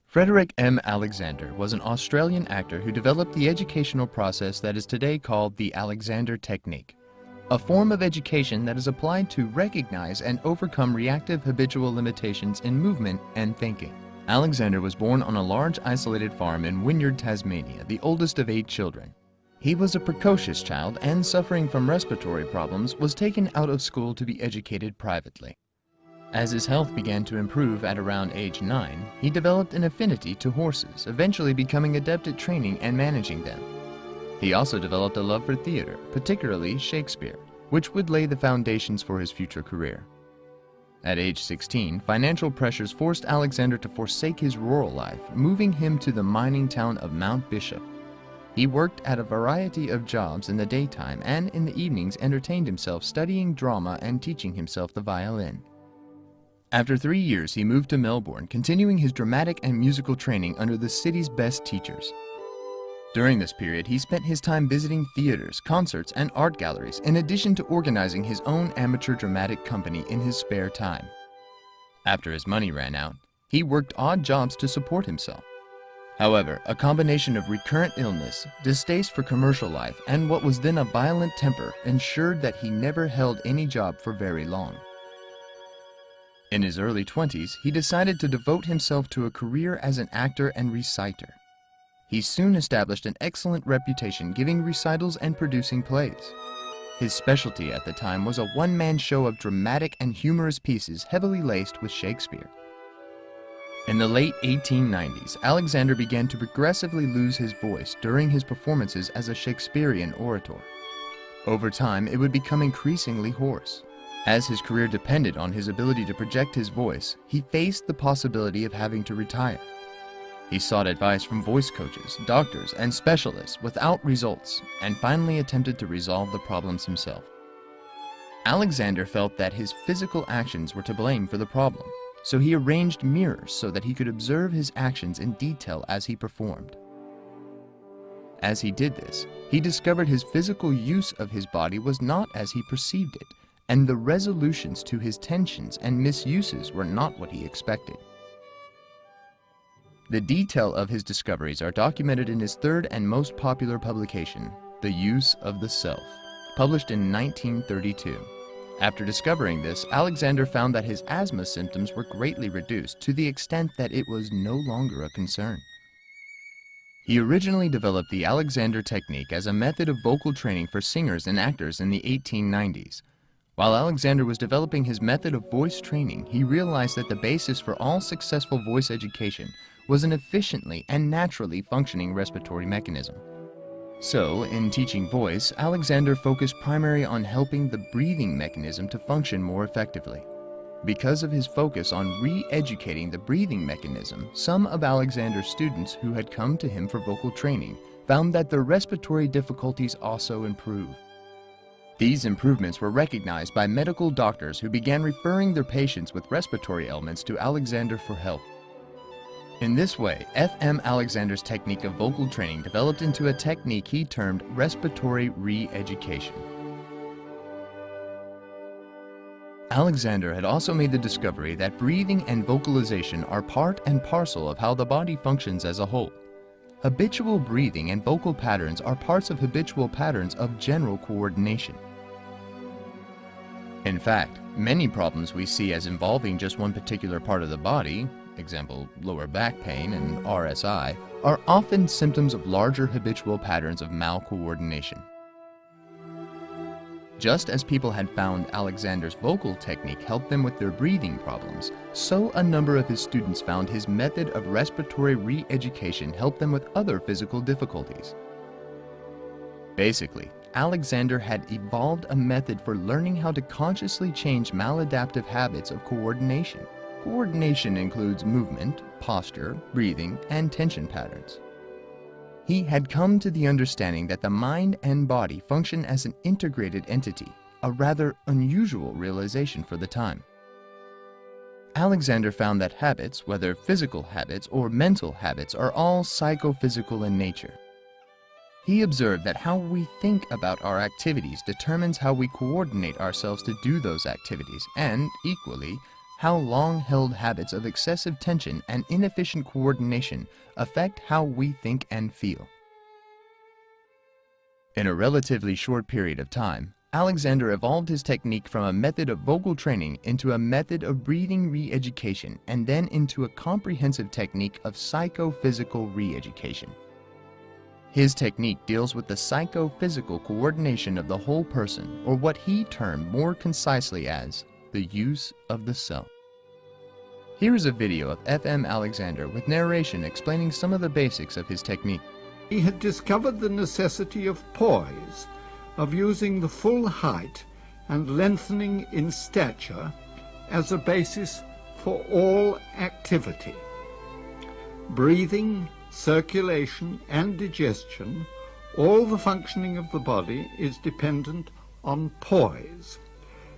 Frederick M. Alexander was an Australian actor who developed the educational process that is today called the Alexander Technique, a form of education that is applied to recognize and overcome reactive habitual limitations in movement and thinking. Alexander was born on a large isolated farm in Wynyard, Tasmania, the oldest of 8 children. He was a precocious child and, suffering from respiratory problems, was taken out of school to be educated privately. As his health began to improve at around age 9, he developed an affinity to horses, eventually becoming adept at training and managing them. He also developed a love for theater, particularly Shakespeare, which would lay the foundations for his future career. At age 16, financial pressures forced Alexander to forsake his rural life, moving him to the mining town of Mount Bishop. He worked at a variety of jobs in the daytime and in the evenings entertained himself studying drama and teaching himself the violin. After 3 years, he moved to Melbourne, continuing his dramatic and musical training under the city's best teachers. During this period, he spent his time visiting theaters, concerts, and art galleries, in addition to organizing his own amateur dramatic company in his spare time. After his money ran out, he worked odd jobs to support himself. However, a combination of recurrent illness, distaste for commercial life, and what was then a violent temper ensured that he never held any job for very long. In his early 20s, he decided to devote himself to a career as an actor and reciter. He soon established an excellent reputation giving recitals and producing plays. His specialty at the time was a one-man show of dramatic and humorous pieces heavily laced with Shakespeare. In the late 1890s, Alexander began to progressively lose his voice during his performances as a Shakespearean orator. Over time, it would become increasingly hoarse. As his career depended on his ability to project his voice, he faced the possibility of having to retire. He sought advice from voice coaches, doctors, and specialists without results, and finally attempted to resolve the problems himself. Alexander felt that his physical actions were to blame for the problem, so he arranged mirrors so that he could observe his actions in detail as he performed. As he did this, he discovered his physical use of his body was not as he perceived it, and the resolutions to his tensions and misuses were not what he expected. The detail of his discoveries are documented in his third and most popular publication, The Use of the Self, published in 1932. After discovering this, Alexander found that his asthma symptoms were greatly reduced to the extent that it was no longer a concern. He originally developed the Alexander Technique as a method of vocal training for singers and actors in the 1890s. While Alexander was developing his method of voice training, he realized that the basis for all successful voice education was an efficiently and naturally functioning respiratory mechanism. So, in teaching voice, Alexander focused primarily on helping the breathing mechanism to function more effectively. Because of his focus on re-educating the breathing mechanism, some of Alexander's students who had come to him for vocal training found that their respiratory difficulties also improved. These improvements were recognized by medical doctors who began referring their patients with respiratory ailments to Alexander for help. In this way, F.M. Alexander's technique of vocal training developed into a technique he termed respiratory re-education. Alexander had also made the discovery that breathing and vocalization are part and parcel of how the body functions as a whole. Habitual breathing and vocal patterns are parts of habitual patterns of general coordination. In fact, many problems we see as involving just one particular part of the body, example lower back pain and RSI, are often symptoms of larger habitual patterns of malcoordination. Just as people had found Alexander's vocal technique helped them with their breathing problems, so a number of his students found his method of respiratory re-education helped them with other physical difficulties. Basically, Alexander had evolved a method for learning how to consciously change maladaptive habits of coordination. Coordination includes movement, posture, breathing, and tension patterns. He had come to the understanding that the mind and body function as an integrated entity, a rather unusual realization for the time. Alexander found that habits, whether physical habits or mental habits, are all psychophysical in nature. He observed that how we think about our activities determines how we coordinate ourselves to do those activities, and, equally, how long-held habits of excessive tension and inefficient coordination affect how we think and feel. In a relatively short period of time, Alexander evolved his technique from a method of vocal training into a method of breathing re-education and then into a comprehensive technique of psychophysical re-education. His technique deals with the psychophysical coordination of the whole person, or what he termed more concisely as the use of the self. Here is a video of F.M. Alexander with narration explaining some of the basics of his technique. He had discovered the necessity of poise, of using the full height and lengthening in stature as a basis for all activity. Breathing, circulation and digestion, all the functioning of the body is dependent on poise,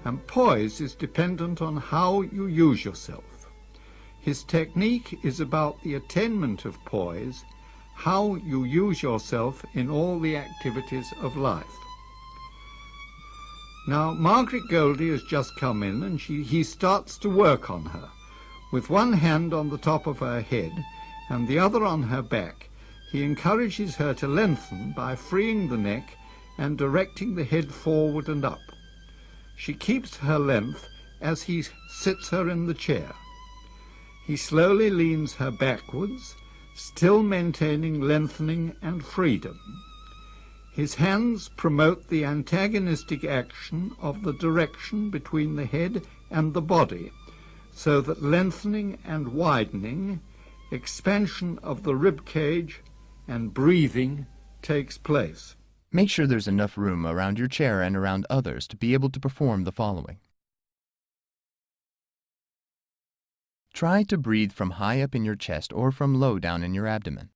and poise is dependent on how you use yourself. His technique is about the attainment of poise, how you use yourself in all the activities of life. Now, Margaret Goldie has just come in, and he starts to work on her. With one hand on the top of her head and the other on her back, he encourages her to lengthen by freeing the neck and directing the head forward and up. She keeps her length as he sits her in the chair. He slowly leans her backwards, still maintaining lengthening and freedom. His hands promote the antagonistic action of the direction between the head and the body, so that lengthening and widening, expansion of the rib cage, and breathing takes place. Make sure there's enough room around your chair and around others to be able to perform the following. Try to breathe from high up in your chest or from low down in your abdomen.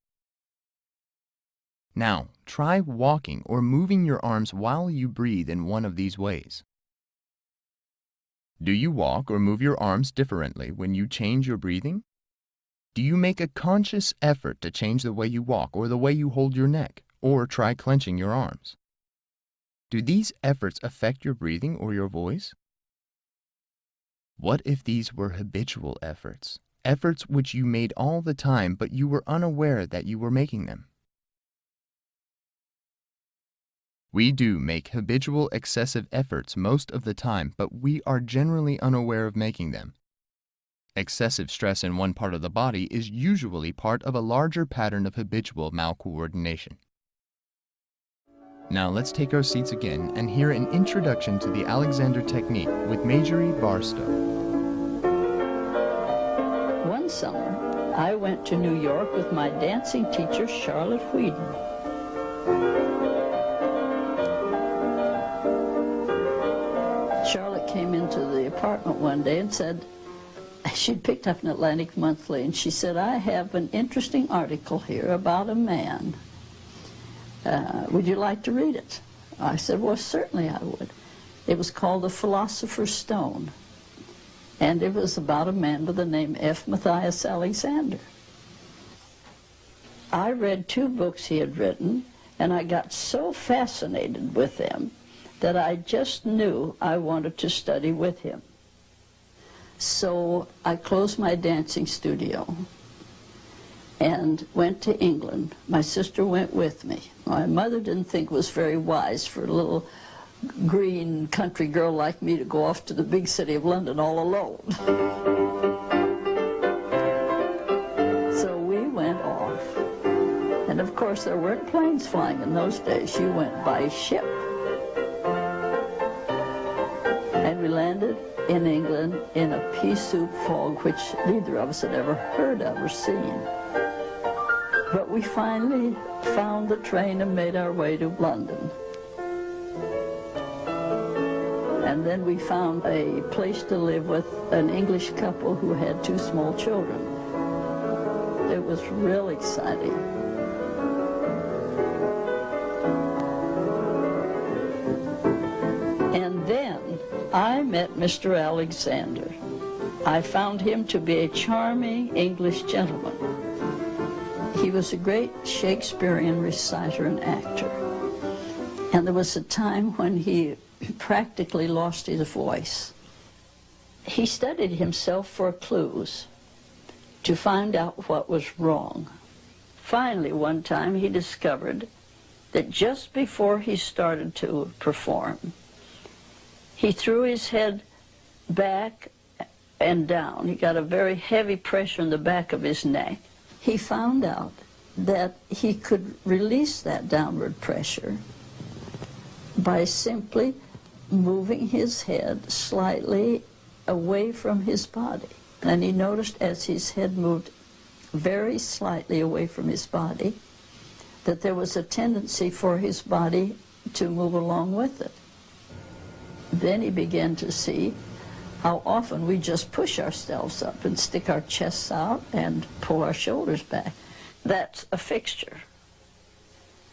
Now, try walking or moving your arms while you breathe in one of these ways. Do you walk or move your arms differently when you change your breathing? Do you make a conscious effort to change the way you walk or the way you hold your neck, or try clenching your arms? Do these efforts affect your breathing or your voice? What if these were habitual efforts, efforts which you made all the time but you were unaware that you were making them? We do make habitual excessive efforts most of the time, but we are generally unaware of making them. Excessive stress in one part of the body is usually part of a larger pattern of habitual malcoordination. Now let's take our seats again and hear an introduction to the Alexander technique with Marjorie Barstow. One summer, I went to New York with my dancing teacher, Charlotte Whedon. Charlotte came into the apartment one day and said, she'd picked up an Atlantic Monthly, and she said, I have an interesting article here about a man. Would you like to read it? I said, well, certainly I would. It was called The Philosopher's Stone, and it was about a man by the name F. Matthias Alexander. I read 2 books he had written, and I got so fascinated with them that I just knew I wanted to study with him. So I closed my dancing studio and went to England. My sister went with me. My mother didn't think it was very wise for a little green country girl like me to go off to the big city of London all alone. So we went off. And of course there weren't planes flying in those days. You went by ship. And we landed in England in a pea soup fog, which neither of us had ever heard of or seen. But we finally found the train and made our way to London. And then we found a place to live with an English couple who had 2 small children. It was real exciting. And then I met Mr. Alexander. I found him to be a charming English gentleman. He was a great Shakespearean reciter and actor. And there was a time when he practically lost his voice. he studied himself for clues to find out what was wrong. Finally, one time he discovered that just before he started to perform, he threw his head back and down. He got a very heavy pressure in the back of his neck. He found out that he could release that downward pressure by simply moving his head slightly away from his body. And he noticed as his head moved very slightly away from his body that there was a tendency for his body to move along with it. Then he began to see how often we just push ourselves up and stick our chests out and pull our shoulders back. That's a fixture.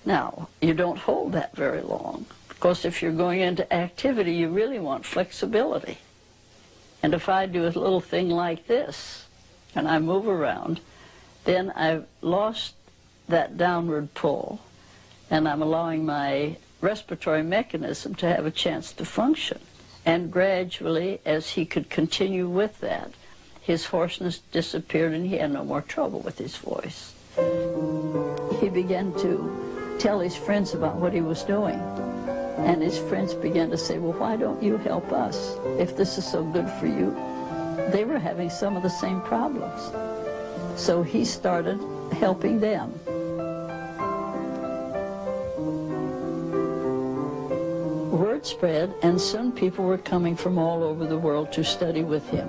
Now, you don't hold that very long, because if you're going into activity, you really want flexibility. And if I do a little thing like this, and I move around, then I've lost that downward pull, and I'm allowing my respiratory mechanism to have a chance to function. And gradually, as he could continue with that, his hoarseness disappeared and he had no more trouble with his voice. He began to tell his friends about what he was doing. And his friends began to say, well, why don't you help us if this is so good for you? They were having some of the same problems. So he started helping them. Word spread, and soon people were coming from all over the world to study with him.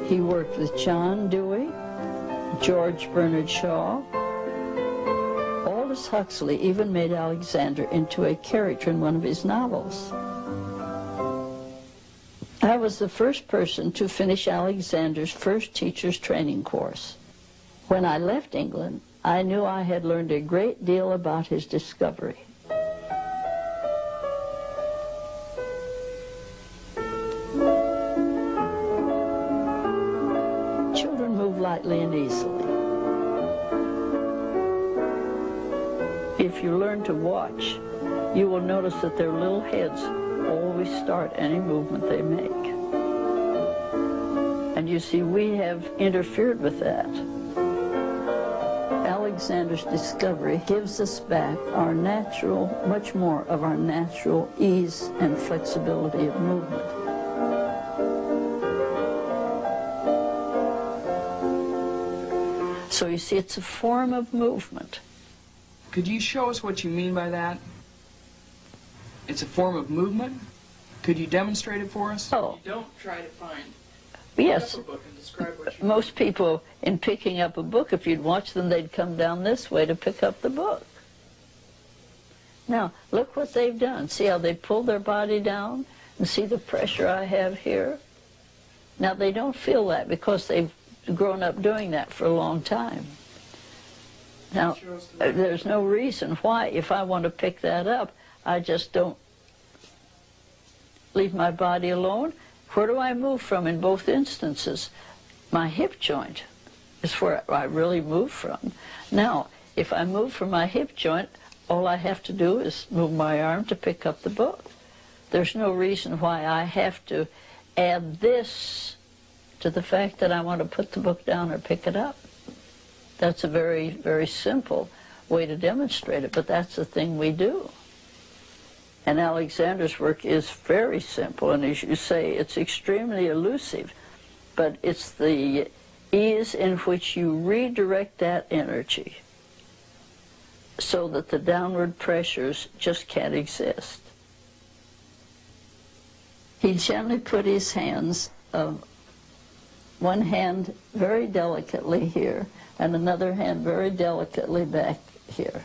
He worked with John Dewey, George Bernard Shaw. Aldous Huxley even made Alexander into a character in one of his novels. I was the first person to finish Alexander's first teacher's training course. When I left England, I knew I had learned a great deal about his discovery. Children move lightly and easily. If you learn to watch, you will notice that their little heads always start any movement they make. And you see, we have interfered with that. Alexander's discovery gives us back our natural, much more of our natural ease and flexibility of movement. So you see, it's a form of movement. Could you show us what you mean by that? It's a form of movement? Could you demonstrate it for us? Oh. You don't try to find Yes. a book and describe what you Most people, in picking up a book, if you'd watch them, they'd come down this way to pick up the book. Now, look what they've done. See how they pulled their body down? And see the pressure I have here? Now, they don't feel that because they've grown up doing that for a long time. Now, there's no reason why, if I want to pick that up, I just don't leave my body alone. Where do I move from in both instances? My hip joint is where I really move from. Now, if I move from my hip joint, all I have to do is move my arm to pick up the book. There's no reason why I have to add this to the fact that I want to put the book down or pick it up. That's a very, very simple way to demonstrate it, but that's the thing we do. And Alexander's work is very simple, and as you say, it's extremely elusive, but it's the ease in which you redirect that energy so that the downward pressures just can't exist. He gently put his hands, one hand very delicately here, and another hand very delicately back here.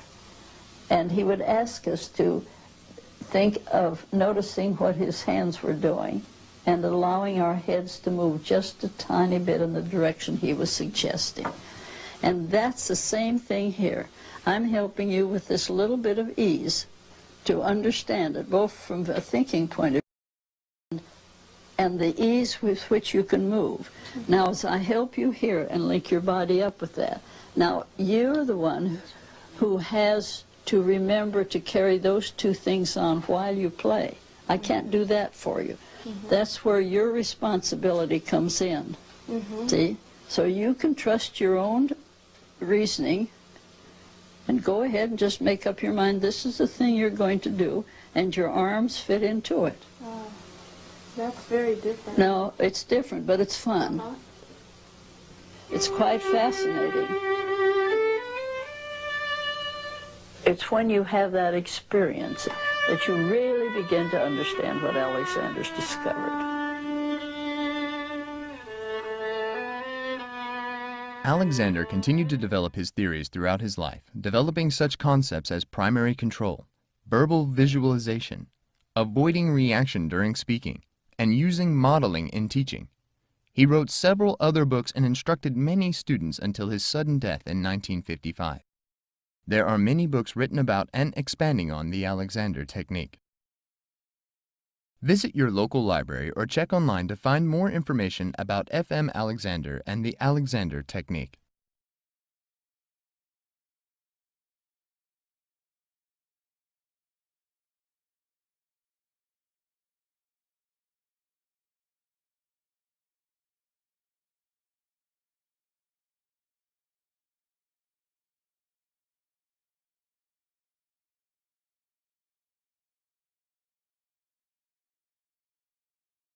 And he would ask us to think of noticing what his hands were doing and allowing our heads to move just a tiny bit in the direction he was suggesting. And that's the same thing here. I'm helping you with this little bit of ease to understand it, both from a thinking point of view and the ease with which you can move. Now, as I help you here and link your body up with that, now you're the one who has to remember to carry those two things on while you play. I can't do that for you. That's where your responsibility comes in. See? So you can trust your own reasoning and go ahead and just make up your mind, this is the thing you're going to do, and your arms fit into it. Oh, that's very different. No, it's different, but it's fun. It's quite fascinating. It's when you have that experience that you really begin to understand what Alexander's discovered. Alexander continued to develop his theories throughout his life, developing such concepts as primary control, verbal visualization, avoiding reaction during speaking, and using modeling in teaching. He wrote several other books and instructed many students until his sudden death in 1955. There are many books written about and expanding on the Alexander technique. Visit your local library or check online to find more information about F.M. Alexander and the Alexander technique.